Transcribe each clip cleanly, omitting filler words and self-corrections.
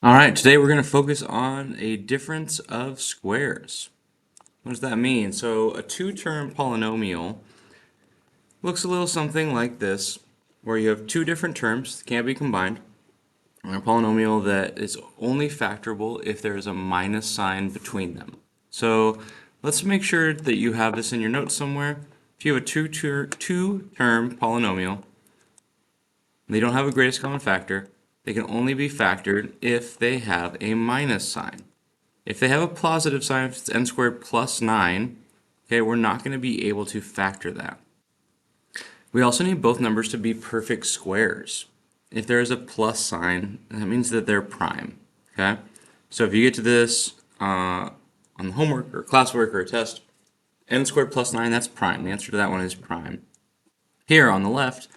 All right, today we're going to focus on a difference of squares. What does that mean? So a two-term polynomial looks a little something like this, where you have two different terms that can't be combined, and a polynomial that is only factorable if there is a minus sign between them. So let's make sure that you have this in your notes somewhere. If you have a two-term polynomial, they don't have a greatest common factor, they can only be factored if they have a minus sign. If they have a positive sign, if it's n squared plus 9, okay, we're not going to be able to factor that. We also need both numbers to be perfect squares. If there is a plus sign, that means that they're prime, okay? So if you get to this on the homework or classwork or a test, n squared plus 9, that's prime. The answer to that one is prime. Here on the left,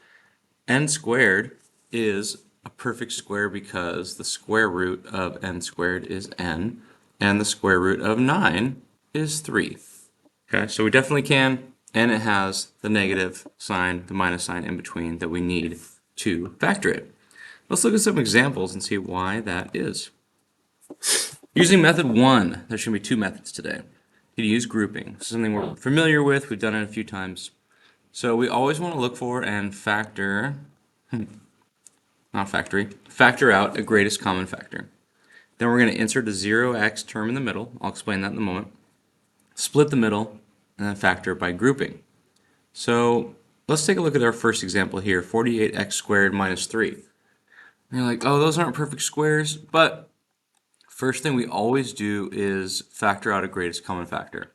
n squared is a perfect square because the square root of n squared is n, and the square root of 9 is 3. Okay, so we definitely can, and it has the negative sign, the minus sign in between that we need to factor it. Let's look at some examples and see why that is. Using method 1, there should be two methods today. You use grouping. This is something we're familiar with, we've done it a few times. So we always want to look for and factor factor out a greatest common factor. Then we're going to insert a 0x term in the middle. I'll explain that in a moment. Split the middle, and then factor by grouping. So let's take a look at our first example here, 48x squared minus 3. And you're like, oh, those aren't perfect squares, but first thing we always do is factor out a greatest common factor.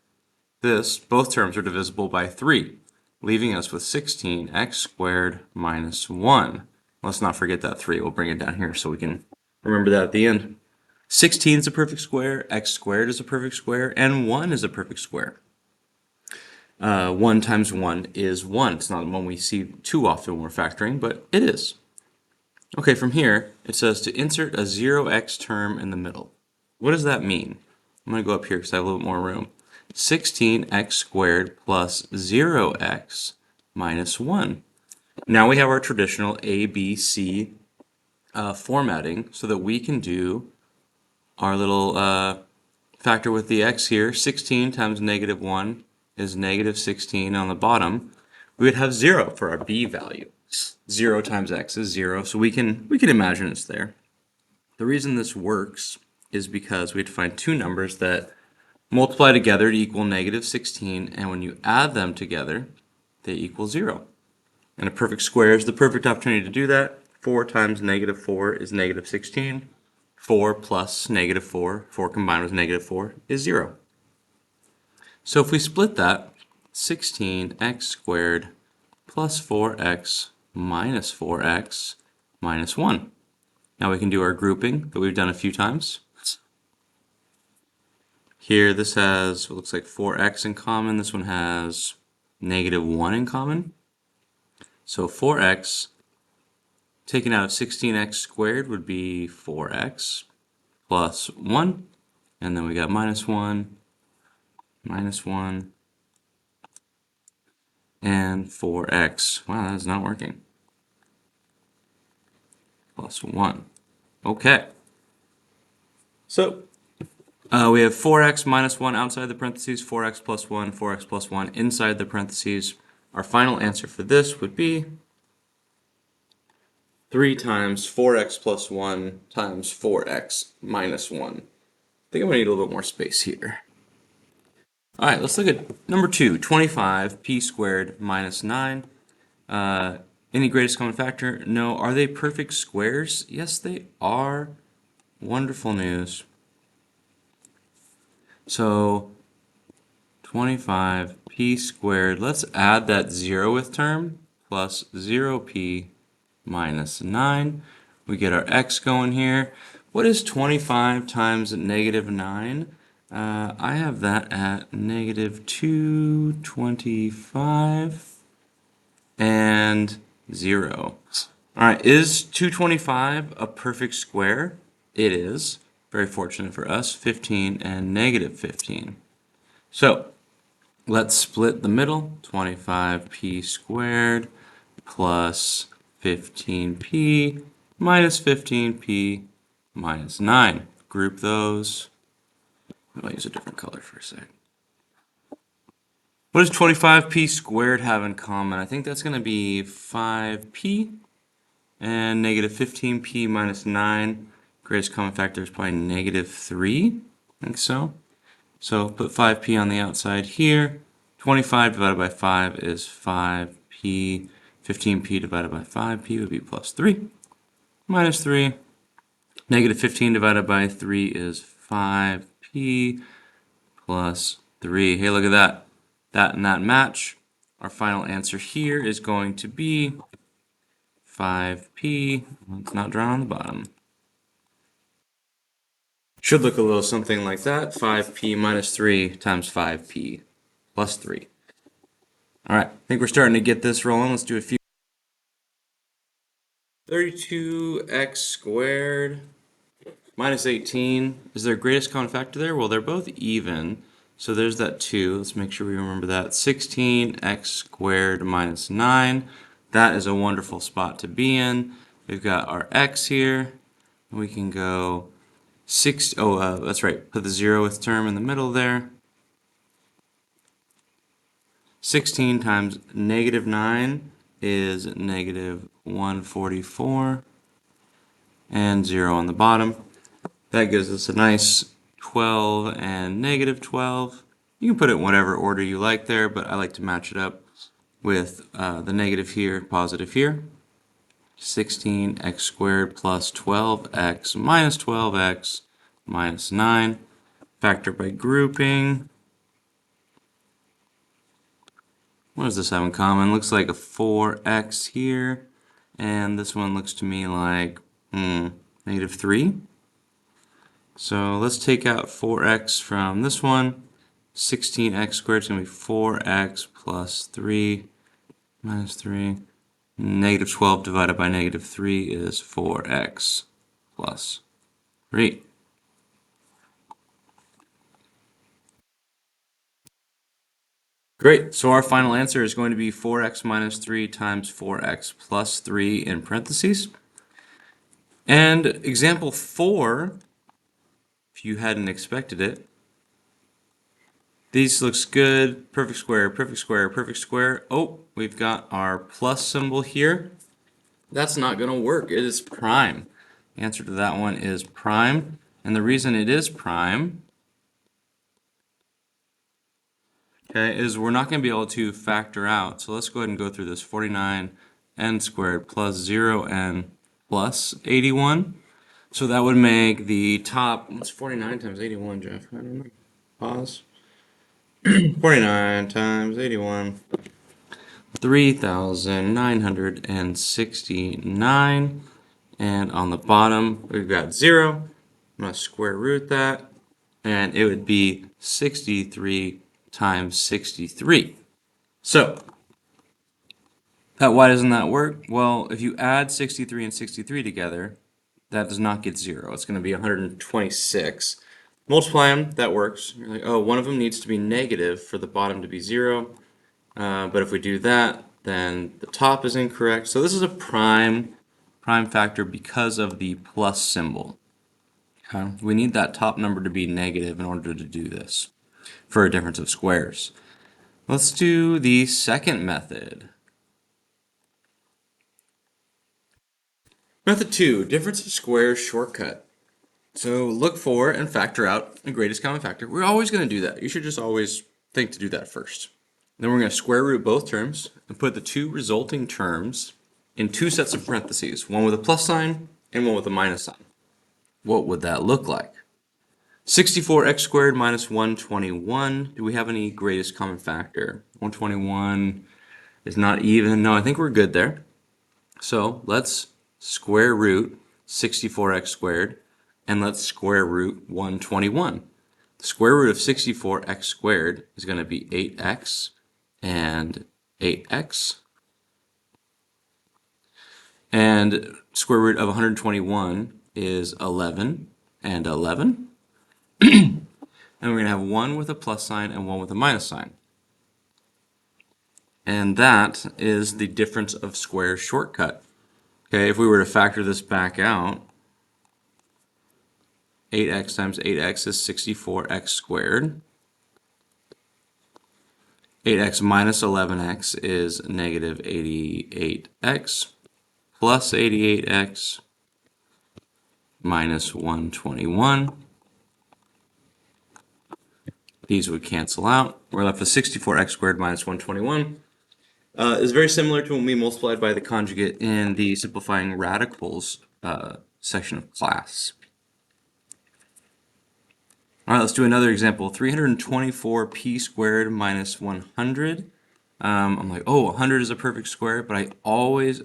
Both terms are divisible by 3, leaving us with 16x squared minus 1. Let's not forget that 3. We'll bring it down here so we can remember that at the end. 16 is a perfect square, x squared is a perfect square, and 1 is a perfect square. 1 times 1 is 1. It's not one we see too often when we're factoring, but it is. Okay, from here, it says to insert a 0x term in the middle. What does that mean? I'm going to go up here because I have a little bit more room. 16x squared plus 0x minus 1. Now we have our traditional A, B, C formatting so that we can do our little factor with the x here. 16 times negative 1 is negative 16 on the bottom. We would have 0 for our b value. 0 times x is 0, so we can imagine it's there. The reason this works is because we have to find two numbers that multiply together to equal negative 16, and when you add them together, they equal 0. And a perfect square is the perfect opportunity to do that. 4 times negative 4 is negative 16. 4 plus negative 4, 4 combined with negative 4, is 0. So if we split that, 16x squared plus 4x minus 4x minus 1. Now we can do our grouping that we've done a few times. Here this has what looks like 4x in common. This one has negative 1 in common. So 4x taken out of 16x squared would be 4x plus 1. And then we got minus 1, minus 1, and 4x. Wow, that is not working. Plus 1. Okay. So we have 4x minus 1 outside the parentheses, 4x plus 1, 4x plus 1 inside the parentheses. Our final answer for this would be 3 times 4x plus 1 times 4x minus 1. I think I'm going to need a little bit more space here. All right, let's look at number 2, 25p squared minus 9. Any greatest common factor? No. Are they perfect squares? Yes, they are. Wonderful news. So 25p squared, let's add that 0th term plus 0p minus 9. We get our x going here. What is 25 times negative 9? I have that at negative 225 and 0. All right, is 225 a perfect square? It is. Very fortunate for us, 15 and negative 15. So let's split the middle, 25p squared plus 15p minus 15p minus 9. Group those. I'll use a different color for a sec. What does 25p squared have in common? I think that's going to be 5p and negative 15p minus 9. Greatest common factor is probably negative 3. I think so. So put 5p on the outside here. 25 divided by 5 is 5p. 15p divided by 5p would be plus 3. Minus 3. Negative 15 divided by 3 is 5p plus 3. Hey, look at that. That and that match. Our final answer here is going to be 5p. It's not drawn on the bottom. Should look a little something like that. 5p minus 3 times 5p plus 3. All right, I think we're starting to get this rolling. Let's do a few. 32x squared minus 18. Is their greatest common factor there? Well, they're both even. So there's that 2. Let's make sure we remember that. 16x squared minus 9. That is a wonderful spot to be in. We've got our x here. We can go 6. That's right. Put the 0th term in the middle there. 16 times negative 9 is negative 144. And 0 on the bottom. That gives us a nice 12 and negative 12. You can put it in whatever order you like there, but I like to match it up with the negative here, positive here. 16x squared plus 12x minus 12x minus 9. Factor by grouping. What does this have in common? Looks like a 4x here. And this one looks to me like negative 3. So let's take out 4x from this one. 16x squared is going to be 4x plus 3 minus 3. Negative 12 divided by negative 3 is 4x plus 3. Great, so our final answer is going to be 4x minus 3 times 4x plus 3 in parentheses. And example 4, if you hadn't expected it, these looks good. Perfect square, perfect square, perfect square. Oh, we've got our plus symbol here. That's not going to work. It is prime. The answer to that one is prime. And the reason it is prime, okay, is we're not going to be able to factor out. So let's go ahead and go through this. 49n squared plus 0n plus 81. So that would make the top, what's 49 times 81, Jeff? I don't know. Pause. 49 times 81. 3,969. And on the bottom, we've got 0. I'm going to square root that. And it would be 63 times 63. So, why doesn't that work? Well, if you add 63 and 63 together, that does not get 0. It's going to be 126. Multiply them, that works. You're like, oh, one of them needs to be negative for the bottom to be 0. But if we do that, then the top is incorrect. So this is a prime factor because of the plus symbol. Okay? We need that top number to be negative in order to do this for a difference of squares. Let's do the second method. Method 2, difference of squares shortcut. So look for and factor out the greatest common factor. We're always going to do that. You should just always think to do that first. Then we're going to square root both terms and put the two resulting terms in two sets of parentheses, one with a plus sign and one with a minus sign. What would that look like? 64x squared minus 121. Do we have any greatest common factor? 121 is not even. No, I think we're good there. So let's square root 64x squared and let's square root 121. The square root of 64x squared is going to be 8x and 8x. And square root of 121 is 11 and 11. And we're going to have one with a plus sign and one with a minus sign. And that is the difference of squares shortcut. Okay, if we were to factor this back out, 8x times 8x is 64x squared. 8x minus 11x is negative 88x plus 88x minus 121. These would cancel out. We're left with 64x squared minus 121. Is very similar to when we multiplied by the conjugate in the simplifying radicals section of class. All right, let's do another example. 324p squared minus 100. I'm like, oh, 100 is a perfect square, but I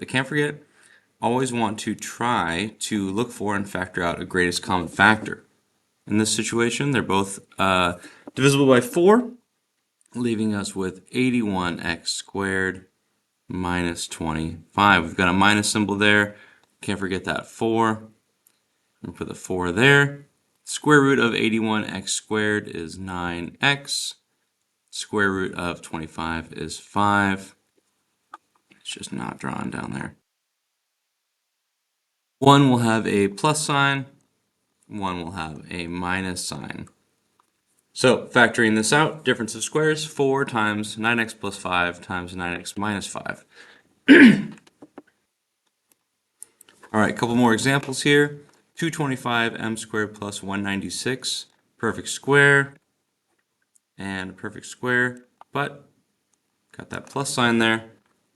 can't forget, always want to try to look for and factor out a greatest common factor. In this situation, they're both divisible by 4, leaving us with 81x squared minus 25. We've got a minus symbol there. Can't forget that 4. And put the 4 there. Square root of 81x squared is 9x. Square root of 25 is 5. It's just not drawn down there. 1 will have a plus sign. 1 will have a minus sign. So factoring this out, difference of squares, 4 times 9x plus 5 times 9x minus 5. All right, a couple more examples here. 225m squared plus 196, perfect square, and a perfect square, but got that plus sign there.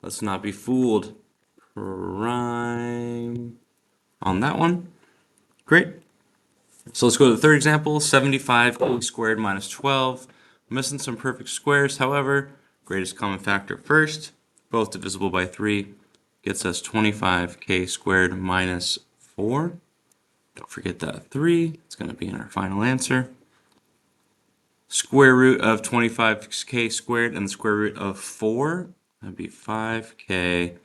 Let's not be fooled. Prime on that one. Great. So let's go to the third example, 75a squared minus 12. I'm missing some perfect squares, however, greatest common factor first, both divisible by 3, gets us 25k squared minus 4. Don't forget that 3, it's going to be in our final answer. Square root of 25k squared and the square root of 4, that'd be 5k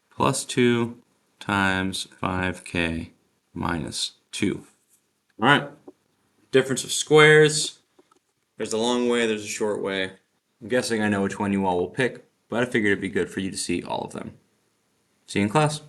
plus 2 times 5k minus 2. All right, difference of squares. There's a long way, there's a short way. I'm guessing I know which one you all will pick, but I figured it'd be good for you to see all of them. See you in class.